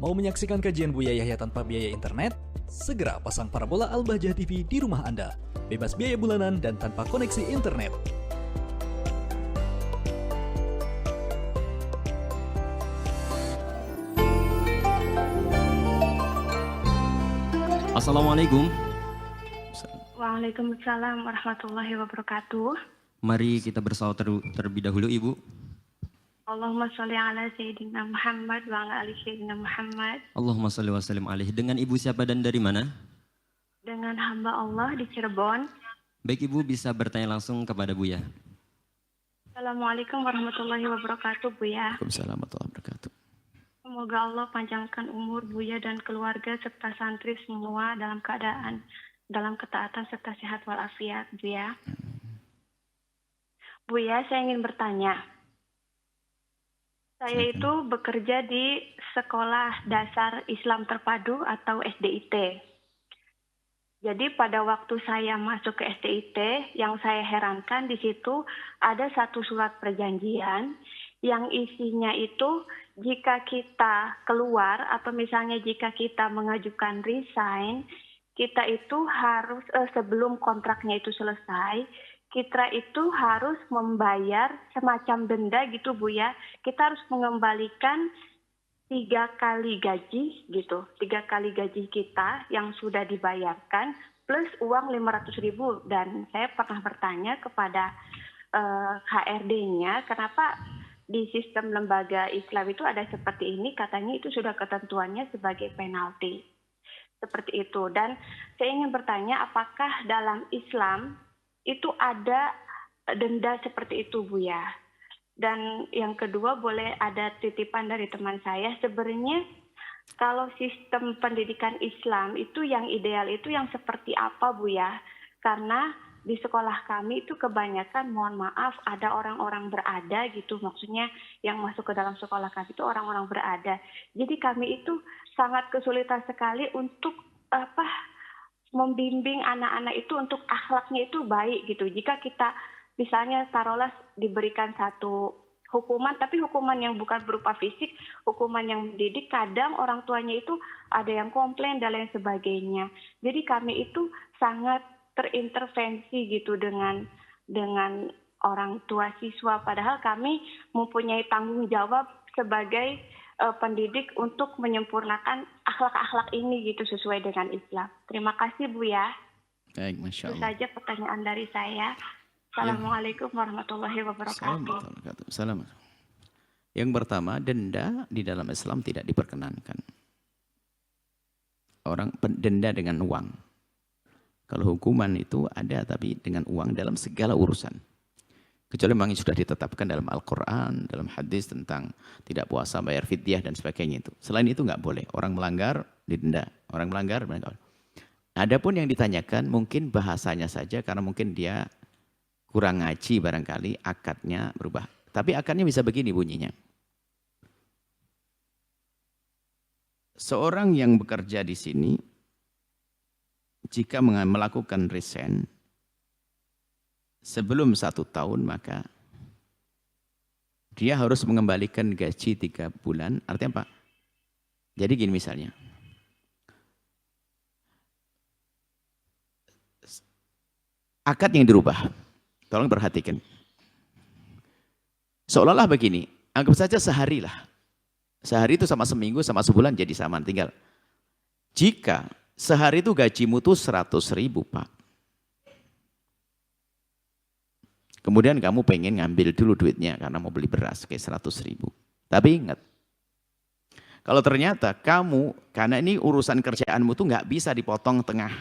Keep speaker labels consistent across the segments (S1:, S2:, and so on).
S1: Mau menyaksikan kajian Buya Yahya tanpa biaya internet? Segera pasang parabola Al-Bahjah TV di rumah Anda. Bebas biaya bulanan dan tanpa koneksi internet.
S2: Assalamualaikum.
S3: Waalaikumsalam warahmatullahi wabarakatuh.
S2: Mari kita bersalawat terlebih dahulu, Ibu.
S3: Allahumma sholli ala Sayyidina Muhammad wa ala ali Sayyidina Muhammad.
S2: Allahumma sholli wa sallim alaihi. Dengan Ibu siapa dan dari mana?
S3: Dengan hamba Allah di Cirebon.
S2: Baik, Ibu bisa bertanya langsung kepada Buya.
S3: Assalamualaikum warahmatullahi wabarakatuh, Buya.
S2: Waalaikumsalam warahmatullahi wabarakatuh.
S3: Semoga Allah panjangkan umur Buya dan keluarga serta santri semua dalam ketaatan serta sehat walafiat, Buya. Buya, saya ingin bertanya. Saya itu bekerja di Sekolah Dasar Islam Terpadu atau SDIT. Jadi pada waktu saya masuk ke SDIT, yang saya herankan di situ ada satu surat perjanjian yang isinya itu jika kita keluar atau misalnya jika kita mengajukan resign, kita itu harus sebelum kontraknya itu selesai, kita itu harus membayar semacam denda gitu, Bu ya. Kita harus mengembalikan 3 kali gaji gitu. 3 kali gaji kita yang sudah dibayarkan plus uang 500.000. Dan saya pernah bertanya kepada HRD-nya, kenapa di sistem lembaga Islam itu ada seperti ini, katanya itu sudah ketentuannya sebagai penalti. Seperti itu. Dan saya ingin bertanya, apakah dalam Islam itu ada denda seperti itu, Bu ya? Dan yang kedua, boleh ada titipan dari teman saya. Sebenarnya kalau sistem pendidikan Islam itu yang ideal itu yang seperti apa, Bu ya? Karena di sekolah kami itu kebanyakan, mohon maaf, ada orang-orang berada gitu. Maksudnya yang masuk ke dalam sekolah kami itu orang-orang berada. Jadi kami itu sangat kesulitan sekali untuk membimbing anak-anak itu untuk akhlaknya itu baik gitu. Jika kita misalnya taruhlah diberikan satu hukuman, tapi hukuman yang bukan berupa fisik, hukuman yang mendidik, kadang orang tuanya itu ada yang komplain dan lain sebagainya. Jadi kami itu sangat terintervensi gitu dengan orang tua siswa, padahal kami mempunyai tanggung jawab sebagai pendidik untuk menyempurnakan akhlak-akhlak ini gitu sesuai dengan Islam. Terima kasih, Bu ya.
S4: Baik, Masya Allah.
S3: Itu saja pertanyaan dari saya. Assalamualaikum warahmatullahi wabarakatuh.
S4: Salam. Yang pertama, denda di dalam Islam tidak diperkenankan. Orang denda dengan uang. Kalau hukuman itu ada tapi dengan uang dalam segala urusan. Kecuali memang sudah ditetapkan dalam Al-Quran, dalam hadis tentang tidak puasa, bayar fidyah dan sebagainya itu. Selain itu nggak boleh. Orang melanggar, didenda. Orang melanggar, adapun yang ditanyakan mungkin bahasanya saja karena mungkin dia kurang ngaji barangkali, akadnya berubah. Tapi akadnya bisa begini bunyinya. Seorang yang bekerja di sini, jika melakukan resign, sebelum 1 tahun maka dia harus mengembalikan gaji 3 bulan. Artinya apa? Jadi gini misalnya. Akad yang dirubah. Tolong perhatikan. Seolah-olah begini. Anggap saja sehari lah. Sehari itu sama seminggu sama sebulan jadi sama. Tinggal. Jika sehari itu gajimu tuh 100.000, Pak. Kemudian kamu pengen ngambil dulu duitnya karena mau beli beras kayak 100.000. Tapi ingat, kalau ternyata kamu, karena ini urusan kerjaanmu tuh nggak bisa dipotong tengah.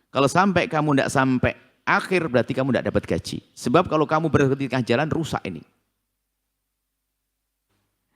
S4: Kalau sampai kamu nggak sampai akhir berarti kamu nggak dapat gaji. Sebab kalau kamu berhenti di tengah jalan rusak ini.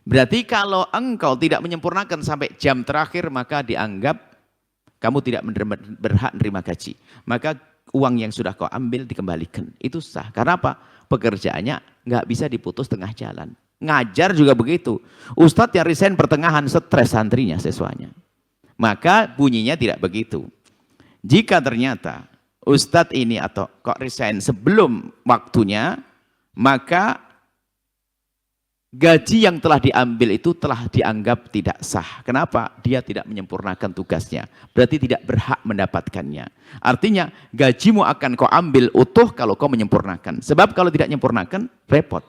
S4: Berarti kalau engkau tidak menyempurnakan sampai jam terakhir maka dianggap kamu tidak berhak menerima gaji. Maka uang yang sudah kau ambil dikembalikan. Itu sah. Karena apa? Pekerjaannya nggak bisa diputus tengah jalan. Ngajar juga begitu. Ustadz yang resign pertengahan stres santrinya siswanya. Maka bunyinya tidak begitu. Jika ternyata Ustadz ini atau kok resign sebelum waktunya, maka gaji yang telah diambil itu telah dianggap tidak sah. Kenapa? Dia tidak menyempurnakan tugasnya. Berarti tidak berhak mendapatkannya. Artinya gajimu akan kau ambil utuh kalau kau menyempurnakan. Sebab kalau tidak menyempurnakan, repot.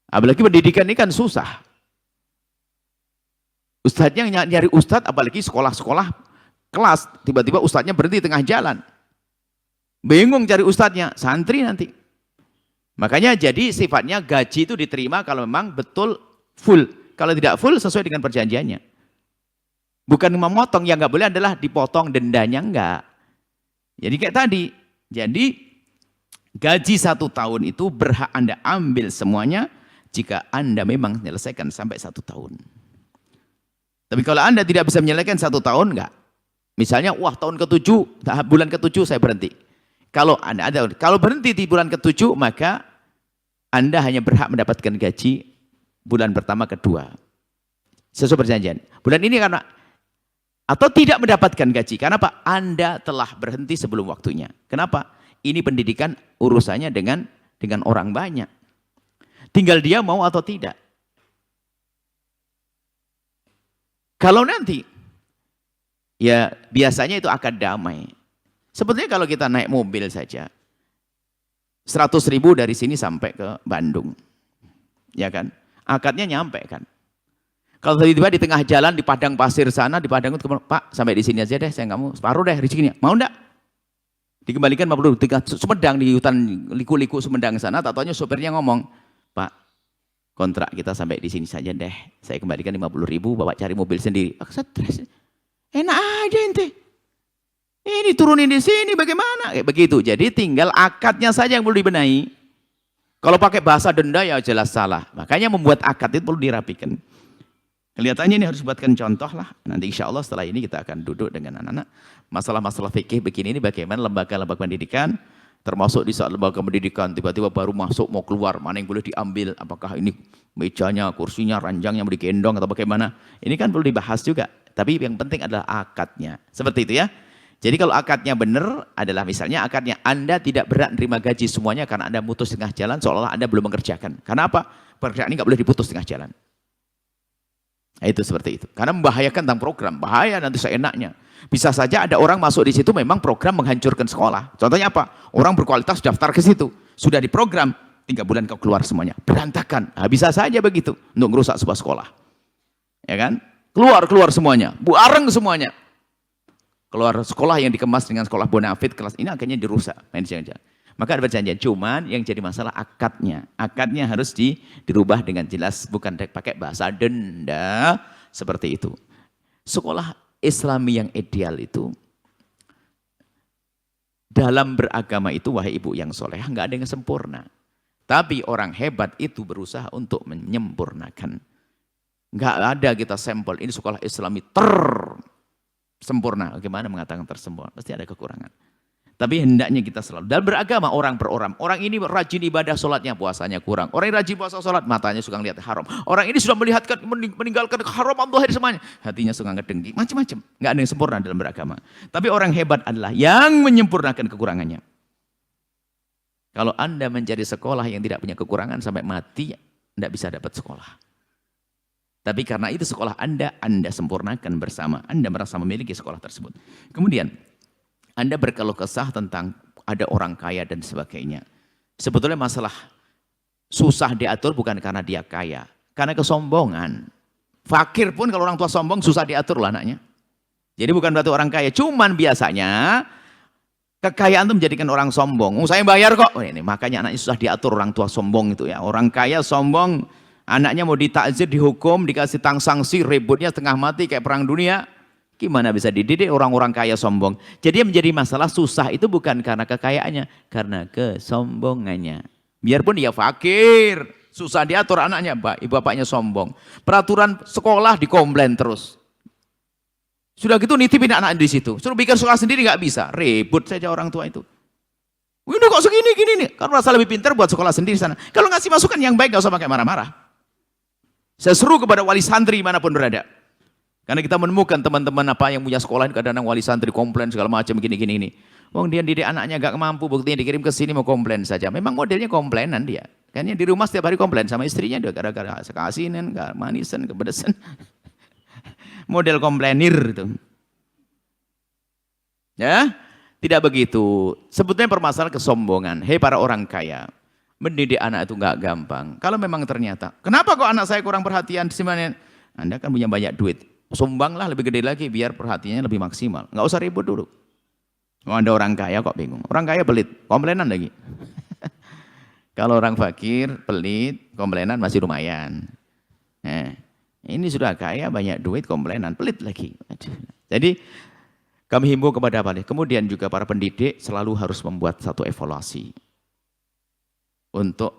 S4: Apalagi pendidikan ini kan susah. Ustadznya nyari ustadz, apalagi sekolah-sekolah kelas. Tiba-tiba ustadznya berhenti tengah jalan. Bingung cari ustadznya, santri nanti. Makanya jadi sifatnya gaji itu diterima kalau memang betul full. Kalau tidak full sesuai dengan perjanjiannya. Bukan memotong, yang nggak boleh adalah dipotong dendanya, enggak. Jadi kayak tadi, jadi gaji 1 tahun itu berhak Anda ambil semuanya jika Anda memang menyelesaikan sampai 1 tahun. Tapi kalau Anda tidak bisa menyelesaikan 1 tahun, enggak. Misalnya, wah tahun ke-7, bulan ke-7 saya berhenti. Kalau berhenti di bulan ke-7, maka Anda hanya berhak mendapatkan gaji bulan pertama, kedua. Sesuai perjanjian. Bulan ini karena, atau tidak mendapatkan gaji. Karena apa? Anda telah berhenti sebelum waktunya. Kenapa? Ini pendidikan urusannya dengan orang banyak. Tinggal dia mau atau tidak. Kalau nanti, ya biasanya itu akan damai. Sebetulnya kalau kita naik mobil saja, 100.000 dari sini sampai ke Bandung. Ya kan? Akadnya nyampe kan? Kalau tiba-tiba di tengah jalan, di padang pasir sana, di padang itu, Pak sampai di sini aja deh, saya nggak mau, separuh deh rezekinya. Mau enggak? Dikembalikan 50 Sumedang, di hutan liku-liku Sumedang sana, tak taunya sopirnya ngomong, Pak, kontrak kita sampai di sini saja deh, saya kembalikan 50.000, Bapak cari mobil sendiri. Stres. Enak aja ente. Ini turunin di sini bagaimana? Kayak begitu. Jadi tinggal akadnya saja yang perlu dibenahi. Kalau pakai bahasa denda ya jelas salah. Makanya membuat akad itu perlu dirapikan. Kelihatannya ini harus buatkan contoh lah. Nanti insya Allah setelah ini kita akan duduk dengan anak-anak. Masalah-masalah fikih begini ini bagaimana lembaga-lembaga pendidikan. Termasuk di saat lembaga pendidikan tiba-tiba baru masuk mau keluar. Mana yang boleh diambil. Apakah ini mejanya, kursinya, ranjangnya mau digendong atau bagaimana. Ini kan perlu dibahas juga. Tapi yang penting adalah akadnya. Seperti itu ya. Jadi kalau akadnya benar adalah misalnya akadnya Anda tidak berhak menerima gaji semuanya karena Anda putus tengah jalan seolah-olah Anda belum mengerjakan. Karena apa? Pekerjaan ini nggak boleh diputus tengah jalan. Nah, itu seperti itu. Karena membahayakan tentang program. Bahaya nanti seenaknya. Bisa saja ada orang masuk di situ memang program menghancurkan sekolah. Contohnya apa? Orang berkualitas daftar ke situ. Sudah diprogram, 3 bulan kau keluar semuanya. Berantakan. Nah, bisa saja begitu. Untuk merusak sebuah sekolah. Ya kan? Keluar semuanya. Bareng semuanya. Keluar sekolah yang dikemas dengan sekolah bonafit kelas ini akhirnya dirusak. Maka ada perjanjian. Cuman yang jadi masalah akadnya. Akadnya harus dirubah dengan jelas. Bukan pakai bahasa denda. Seperti itu. Sekolah Islami yang ideal itu. Dalam beragama itu wahai ibu yang soleh. Enggak ada yang sempurna. Tapi orang hebat itu berusaha untuk menyempurnakan. Enggak ada kita sampel. Ini sekolah Islami sempurna. Bagaimana mengatakan tersempurna? Pasti ada kekurangan. Tapi hendaknya kita selalu. Dalam beragama orang per orang. Orang ini rajin ibadah sholatnya, puasanya kurang. Orang yang rajin puasa sholat, matanya suka melihat haram. Orang ini sudah meninggalkan haram Allah semuanya. Hatinya suka ngedengki. Macam-macam. Nggak ada yang sempurna dalam beragama. Tapi orang hebat adalah yang menyempurnakan kekurangannya. Kalau Anda mencari sekolah yang tidak punya kekurangan sampai mati, tidak bisa dapat sekolah. Tapi karena itu sekolah Anda sempurnakan bersama. Anda merasa memiliki sekolah tersebut. Kemudian, Anda berkeluh kesah tentang ada orang kaya dan sebagainya. Sebetulnya masalah susah diatur bukan karena dia kaya. Karena kesombongan. Fakir pun kalau orang tua sombong susah diatur lah anaknya. Jadi bukan berarti orang kaya. Cuman biasanya kekayaan itu menjadikan orang sombong. Saya bayar kok. Ini, makanya anaknya susah diatur orang tua sombong itu ya. Orang kaya sombong. Anaknya mau ditakzir, dihukum, dikasih sanksi, ributnya setengah mati kayak perang dunia. Gimana bisa dididik orang-orang kaya sombong? Jadi yang menjadi masalah susah itu bukan karena kekayaannya, karena kesombongannya. Biarpun dia fakir, susah diatur anaknya, ibu bapaknya sombong. Peraturan sekolah dikomplain terus. Sudah gitu nitipin anak di situ. Suruh bikin sekolah sendiri nggak bisa, ribut saja orang tua itu. Ini kok segini gini nih? Kalau merasa lebih pintar buat sekolah sendiri sana. Kalau ngasih masukan yang baik nggak usah pakai marah-marah. Saya seru kepada wali santri manapun berada. Karena kita menemukan teman-teman apa yang punya sekolah kadang-kadang wali santri komplain segala macam gini-gini ini. Wong dia didik anaknya gak mampu, buktinya dikirim ke sini mau komplain saja. Memang modelnya komplainan dia. Kayaknya di rumah setiap hari komplain sama istrinya dia gara-gara keasinan, kemanisan, kepedesan. Model komplainir itu. Ya, tidak begitu. Sebetulnya permasalahan kesombongan. Hei para orang kaya, mendidik anak itu nggak gampang. Kalau memang ternyata, kenapa kok anak saya kurang perhatian? Anda kan punya banyak duit. Sumbanglah lebih gede lagi biar perhatiannya lebih maksimal. Nggak usah ribut dulu. Oh, ada orang kaya kok bingung. Orang kaya pelit, komplainan lagi. Kalau orang fakir, pelit, komplainan masih lumayan. Ini sudah kaya, banyak duit, komplainan, pelit lagi. Jadi kami himbau kepada apa? Kemudian juga para pendidik selalu harus membuat satu evaluasi untuk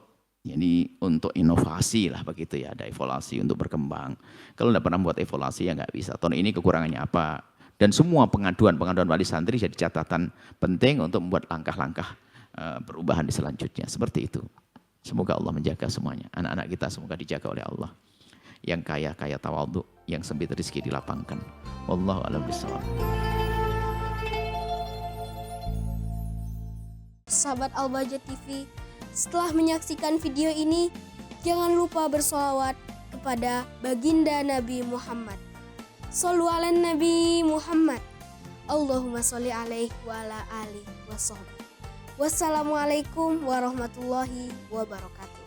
S4: inovasi lah begitu ya. Ada evaluasi untuk berkembang. Kalau tidak pernah membuat evaluasi ya nggak bisa. Tahun ini kekurangannya apa? Dan semua pengaduan wali santri jadi catatan penting untuk membuat langkah-langkah perubahan di selanjutnya. Seperti itu. Semoga Allah menjaga semuanya. Anak-anak kita semoga dijaga oleh Allah. Yang kaya tawadhu, yang sempit rezeki dilapangkan. Wallahu a'lam bishawab.
S5: Sahabat Al-Bahjah TV, setelah menyaksikan video ini, jangan lupa bersolawat kepada baginda Nabi Muhammad. Shollu ala Nabi Muhammad. Allahumma sholli alaihi wa ala alihi wa sahbihi. Wassalamualaikum warahmatullahi wabarakatuh.